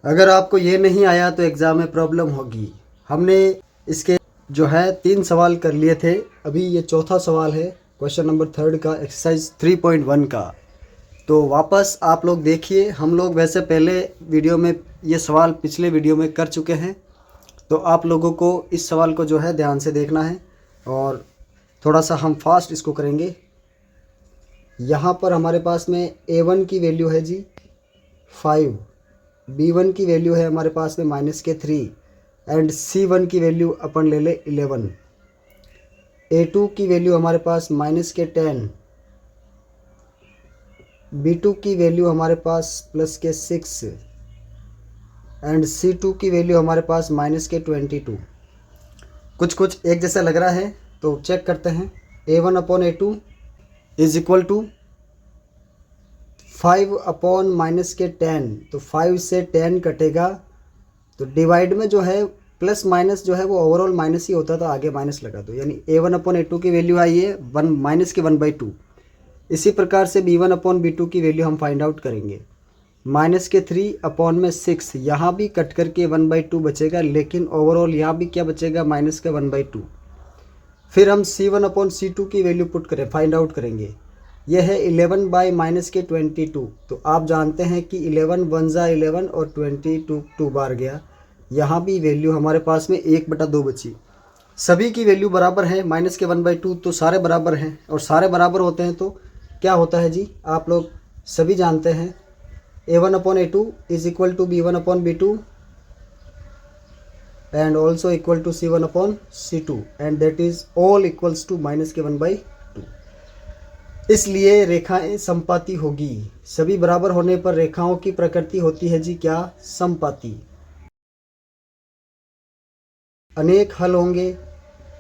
अगर आपको ये नहीं आया तो एग्ज़ाम में प्रॉब्लम होगी। हमने इसके जो है 3 सवाल कर लिए थे, अभी ये चौथा सवाल है क्वेश्चन नंबर 3 का, एक्सरसाइज 3.1 का। तो वापस आप लोग देखिए, हम लोग वैसे पहले वीडियो में ये सवाल पिछले वीडियो में कर चुके हैं, तो आप लोगों को इस सवाल को जो है ध्यान से देखना है और थोड़ा सा हम फास्ट इसको करेंगे। यहाँ पर हमारे पास में A1 की वैल्यू है जी 5, B1 की वैल्यू है हमारे पास में -3 एंड C1 की वैल्यू अपन ले ले 11, A2 की वैल्यू हमारे पास -10, B2 की वैल्यू हमारे पास +6 एंड C2 की वैल्यू हमारे पास -22। कुछ एक जैसा लग रहा है तो चेक करते हैं। A1/A2 इज इक्वल टू 5/-10, तो 5 से 10 कटेगा तो डिवाइड में जो है प्लस माइनस जो है वो ओवरऑल माइनस ही होता था, आगे माइनस लगा दो, यानी A1/A2 की वैल्यू आई है -1/2। इसी प्रकार से B1/B2 की वैल्यू हम फाइंड आउट करेंगे। -3/6, यहाँ भी कट करके 1/2 बचेगा, लेकिन ओवरऑल यहाँ भी क्या बचेगा, -1/2। फिर हम C1/C2 की वैल्यू पुट करें, फाइंड आउट करेंगे। यह है 11/-22। तो आप जानते हैं कि 11 1 जा 11 और 22 2 बार गया। यहाँ भी वैल्यू हमारे पास में 1/2 बची। सभी की वैल्यू बराबर है, -1/2, तो सारे बराबर हैं, और सारे बराबर होते हैं तो क्या होता है जी, आप लोग सभी जानते हैं। A1/A2 is equal to B1/B2 and also equal to C1/C2 and that is all equals to -1/2। इसलिए रेखाएं समपाती होगी। सभी बराबर होने पर रेखाओं की प्रकृति होती है जी क्या, समपाती। अनेक हल होंगे,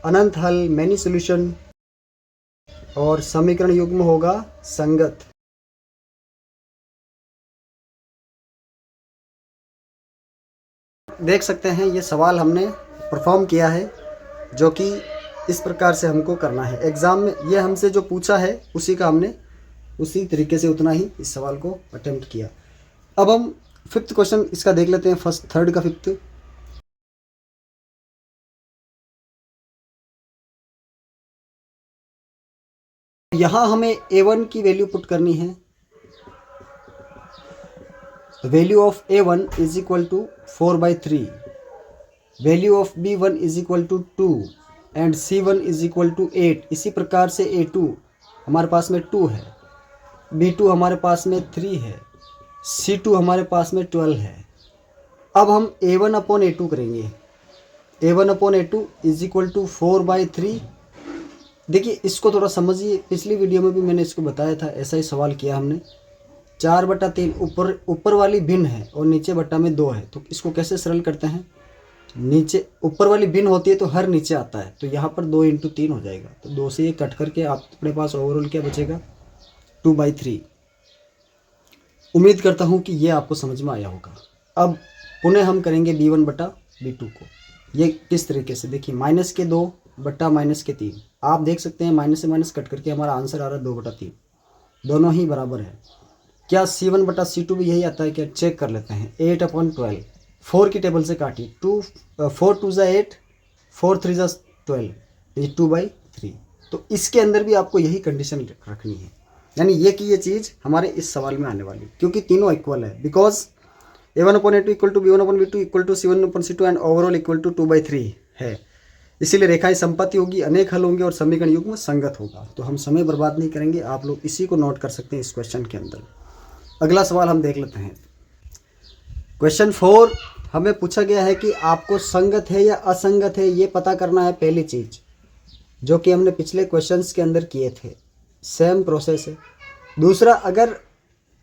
अनंत हल, मैनी सॉल्यूशन, और समीकरण युग्म होगा संगत। देख सकते हैं ये सवाल हमने परफॉर्म किया है, जो कि इस प्रकार से हमको करना है। एग्ज़ाम में ये हमसे जो पूछा है उसी का हमने उसी तरीके से उतना ही इस सवाल को अटेम्प्ट किया। अब हम 5th क्वेश्चन इसका देख लेते हैं, 3rd का 5th। यहाँ हमें A1 की वैल्यू पुट करनी है। Value of A1 is equal to 4/3, value of B1 is equal to 2 and C1 is equal to 8। इसी प्रकार से A2 हमारे पास में 2 है, B2 हमारे पास में 3 है, C2 हमारे पास में 12 है। अब हम A1/A2 करेंगे। A1/A2 is equal to 4/3। देखिए इसको थोड़ा समझिए, पिछली वीडियो में भी मैंने इसको बताया था, ऐसा ही सवाल किया हमने। 4/3 ऊपर वाली भिन्न है और नीचे बट्टा में 2 है, तो इसको कैसे सरल करते हैं। नीचे ऊपर वाली भिन्न होती है तो हर नीचे आता है, तो यहाँ पर 2 × 3 हो जाएगा, तो 2 से ये कट करके आप अपने पास ओवरऑल क्या बचेगा, 2/3। उम्मीद करता हूँ कि ये आपको समझ में आया होगा। अब पुनः हम करेंगे B1/B2 को। ये किस तरीके से, देखिए -2 बट्टा -3, आप देख सकते हैं माइनस से माइनस कट करके हमारा आंसर आ रहा है 2/3, दोनों ही बराबर है। क्या C1/C2 भी यही आता है क्या, चेक कर लेते हैं। 8/12, 4 की टेबल से काटिए, 4 2 जा 8, 4 3 जा 12, ये 2/3। तो इसके अंदर भी आपको यही कंडीशन रखनी है, यानी ये कि ये चीज़ हमारे इस सवाल में आने वाली, क्योंकि तीनों इक्वल है। Because A1/A2 equal to B1/B2 equal to C1/C2 and overall equal to 2/3 है। इसीलिए रेखाएं संपत्ति होगी, अनेक हल होंगे और समीकरण युग्म संगत होगा। तो हम समय बर्बाद नहीं करेंगे, आप लोग इसी को नोट कर सकते हैं इस क्वेश्चन के अंदर। अगला सवाल हम देख लेते हैं। क्वेश्चन 4 हमें पूछा गया है कि आपको संगत है या असंगत है ये पता करना है, पहली चीज़, जो कि हमने पिछले क्वेश्चंस के अंदर किए थे, सेम प्रोसेस है। दूसरा, अगर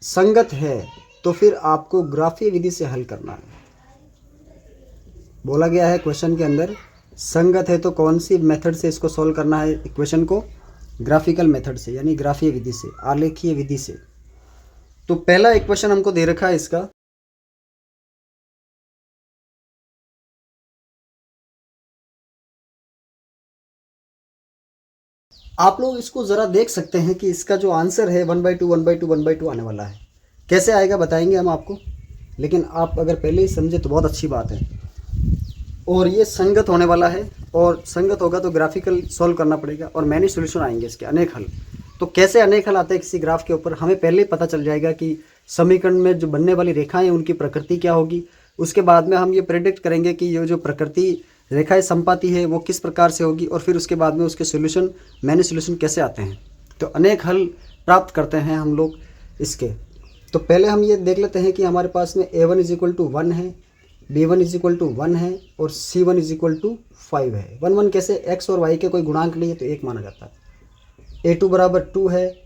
संगत है तो फिर आपको ग्राफीय विधि से हल करना है। बोला गया है क्वेश्चन के अंदर, संगत है तो कौन सी मेथड से इसको सॉल्व करना है इक्वेशन को, ग्राफिकल मेथड से, यानी ग्राफीय विधि से, आलेखीय विधि से। तो पहला इक्वेशन हमको दे रखा है इसका, आप लोग इसको ज़रा देख सकते हैं कि इसका जो आंसर है 1/2 1/2 1/2 आने वाला है। कैसे आएगा बताएंगे हम आपको, लेकिन आप अगर पहले ही समझे तो बहुत अच्छी बात है। और ये संगत होने वाला है, और संगत होगा तो ग्राफिकल सॉल्व करना पड़ेगा और मैनी सोल्यूशन आएंगे इसके, अनेक हल। तो कैसे अनेक हल आते हैं किसी ग्राफ के ऊपर, हमें पहले ही पता चल जाएगा कि समीकरण में जो बनने वाली रेखाएं हैं उनकी प्रकृति क्या होगी। उसके बाद में हम ये प्रेडिक्ट करेंगे कि ये जो प्रकृति रेखाएं संपाती है वो किस प्रकार से होगी, और फिर उसके बाद में उसके सोल्यूशन, मैनी सोल्यूशन कैसे आते हैं। तो अनेक हल प्राप्त करते हैं हम लोग इसके। तो पहले हम ये देख लेते हैं कि हमारे पास में a1 इज इक्वल टू 1 है, b1 इज इक्वल टू 1 है और c1 इज इक्वल टू 5 है। 1 1 कैसे, x और y के कोई गुणांक नहीं है तो 1 माना जाता है। a2 बराबर 2 है,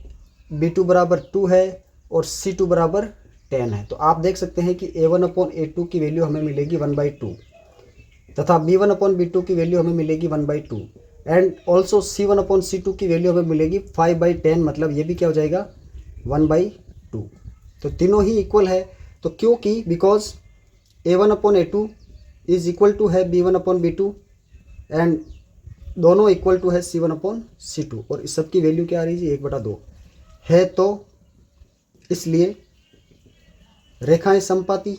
b2 बराबर 2 है और c2 बराबर 10 है। तो आप देख सकते हैं कि a1 अपॉन a2 की वैल्यू हमें मिलेगी 1/2 तथा b1 अपॉन b2 की वैल्यू हमें मिलेगी 1/2 and also c1 upon c2 की वैल्यू हमें मिलेगी 5/10, मतलब ये भी क्या हो जाएगा 1/2। तो तीनों ही इक्वल है। तो क्योंकि because a1 upon a2 is equal to है b1 अपॉन b2 एंड दोनों इक्वल टू है c1 अपॉन c2 और इस सब की वैल्यू क्या आ रही है 1/2 है। तो इसलिए रेखाएं संपाती,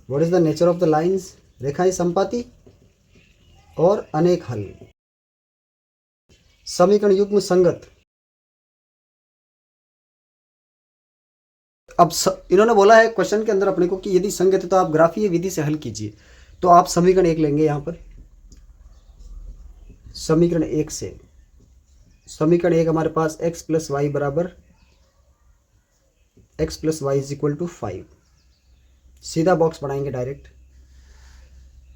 what is the nature of the lines, रेखाएं संपाती और अनेक हल, समीकरण युग्म संगत। अब इन्होंने बोला है क्वेश्चन के अंदर अपने को कि यदि संगत है तो आप ग्राफीय विधि से हल कीजिए। तो आप समीकरण 1 लेंगे यहाँ पर, समीकरण 1 से, समीकरण 1 हमारे पास x प्लस वाई बराबर x plus y is equal to 5। सीधा बॉक्स बनाएंगे डायरेक्ट,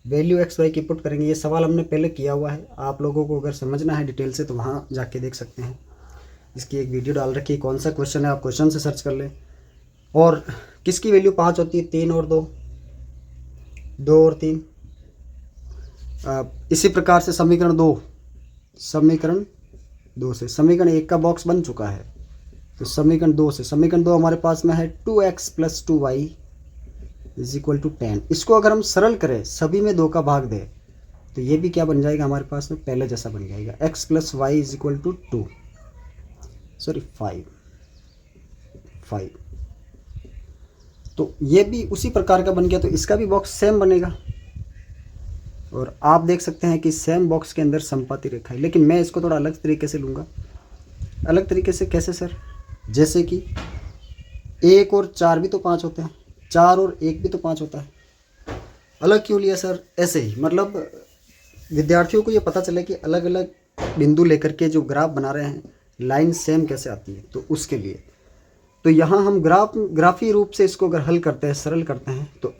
वैल्यू एक्स वाई की पुट करेंगे। ये सवाल हमने पहले किया हुआ है, आप लोगों को अगर समझना है डिटेल से तो वहाँ जाके देख सकते हैं। इसकी एक वीडियो डाल रखी है, कौन सा क्वेश्चन है, आप क्वेश्चन से सर्च कर लें। और किसकी वैल्यू 5 होती है, 3 और 2, 2 और 3। इसी प्रकार से समीकरण 2, समीकरण 2 से समीकरण 1 का बॉक्स बन चुका है। तो समीकरण 2 से, समीकरण 2 हमारे पास में है 2x plus 2y is equal to 10। इसको अगर हम सरल करें, सभी में 2 का भाग दें, तो ये भी क्या बन जाएगा हमारे पास में, पहले जैसा बन जाएगा, x plus y is equal to 5। तो ये भी उसी प्रकार का बन गया, तो इसका भी बॉक्स सेम बनेगा। और आप देख सकते हैं कि सेम बॉक्स के अंदर संपाती रेखा है, लेकिन मैं इसको थोड़ा अलग तरीके से लूँगा। अलग तरीके से कैसे सर, जैसे कि 1 और 4 भी तो 5 होते हैं, 4 और 1 भी तो 5 होता है। अलग क्यों लिया सर, ऐसे ही, मतलब विद्यार्थियों को ये पता चले कि अलग अलग बिंदु लेकर के जो ग्राफ बना रहे हैं लाइन सेम कैसे आती है, तो उसके लिए। तो यहाँ हम ग्राफी रूप से इसको अगर हल करते हैं, सरल करते हैं, तो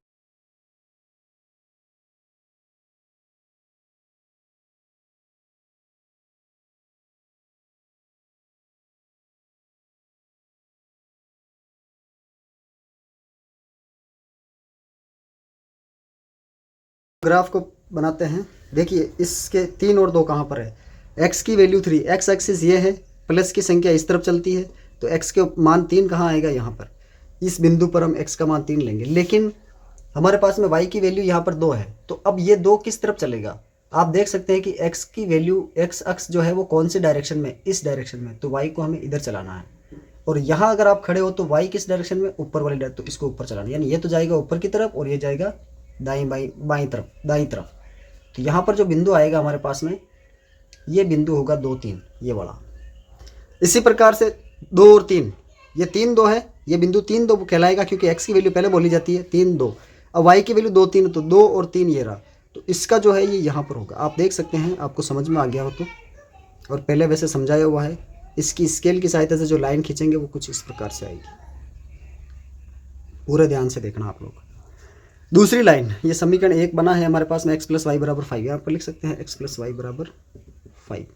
ग्राफ को बनाते हैं। देखिए इसके 3 और 2 कहाँ पर है, x की वैल्यू 3, x एक्सिस ये है, प्लस की संख्या इस तरफ चलती है, तो x के मान 3 कहाँ आएगा, यहाँ पर। इस बिंदु पर हम x का मान 3 लेंगे, लेकिन हमारे पास में y की वैल्यू यहाँ पर 2 है। तो अब ये 2 किस तरफ चलेगा, आप देख सकते हैं कि x की वैल्यू, x अक्ष जो है वो कौन से डायरेक्शन में, इस डायरेक्शन में, तो y को हमें इधर चलाना है। और यहाँ अगर आप खड़े हो तो y किस डायरेक्शन में, ऊपर वाली डायरेक्शन, तो इसको ऊपर चलाना, यानी ये तो जाएगा ऊपर की तरफ और ये जाएगा बाईं तरफ। तो यहाँ पर जो बिंदु आएगा हमारे पास में, ये बिंदु होगा 2 3, ये वाला। इसी प्रकार से 2 और 3, ये 3 2 है, ये बिंदु 3 2 कहलाएगा, क्योंकि x की वैल्यू पहले बोली जाती है 3 2। अब y की वैल्यू 2 3, तो 2 और 3 ये रहा, तो इसका जो है ये यहाँ पर होगा। आप देख सकते हैं, आपको समझ में आ गया हो तो, और पहले वैसे समझाया हुआ है। इसकी स्केल की सहायता से जो लाइन खींचेंगे वो कुछ इस प्रकार से आएगी, पूरे ध्यान से देखना आप लोग। दूसरी लाइन, ये समीकरण 1 बना है हमारे पास में, x प्लस वाई बराबर 5, यहाँ पर लिख सकते हैं x प्लस वाई बराबर 5।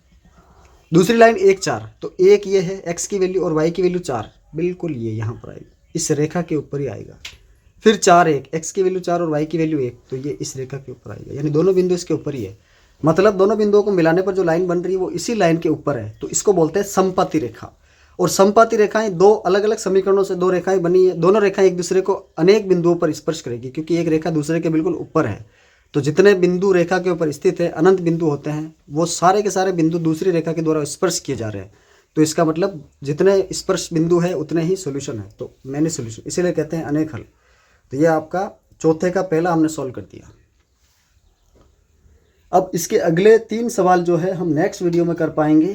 दूसरी लाइन 1 4, तो 1 ये है, x की वैल्यू और y की वैल्यू 4, बिल्कुल ये यहाँ पर आएगी, इस रेखा के ऊपर ही आएगा। फिर 4 1, x की वैल्यू 4 और y की वैल्यू 1, तो ये इस रेखा के ऊपर आएगा, यानी दोनों बिंदु इसके ऊपर ही है। मतलब दोनों बिंदुओं को मिलाने पर जो लाइन बन रही है वो इसी लाइन के ऊपर है, तो इसको बोलते हैं संपाती रेखा। और संपाती रेखाएं, 2 अलग अलग समीकरणों से 2 रेखाएं बनी है, दोनों रेखाएं एक दूसरे को अनेक बिंदुओं पर स्पर्श करेगी, क्योंकि एक रेखा दूसरे के बिल्कुल ऊपर है। तो जितने बिंदु रेखा के ऊपर स्थित है, अनंत बिंदु होते हैं, वो सारे के सारे बिंदु दूसरी रेखा के द्वारा स्पर्श किए जा रहे हैं। तो इसका मतलब जितने स्पर्श बिंदु है उतने ही सोल्यूशन है, तो मैंने सोल्यूशन, इसीलिए कहते हैं अनेक हल। तो ये आपका चौथे का पहला हमने सॉल्व कर दिया। अब इसके अगले 3 सवाल जो है हम नेक्स्ट वीडियो में कर पाएंगे।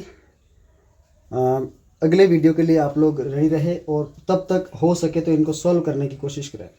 अगले वीडियो के लिए आप लोग रेडी रहे और तब तक हो सके तो इनको सॉल्व करने की कोशिश करें।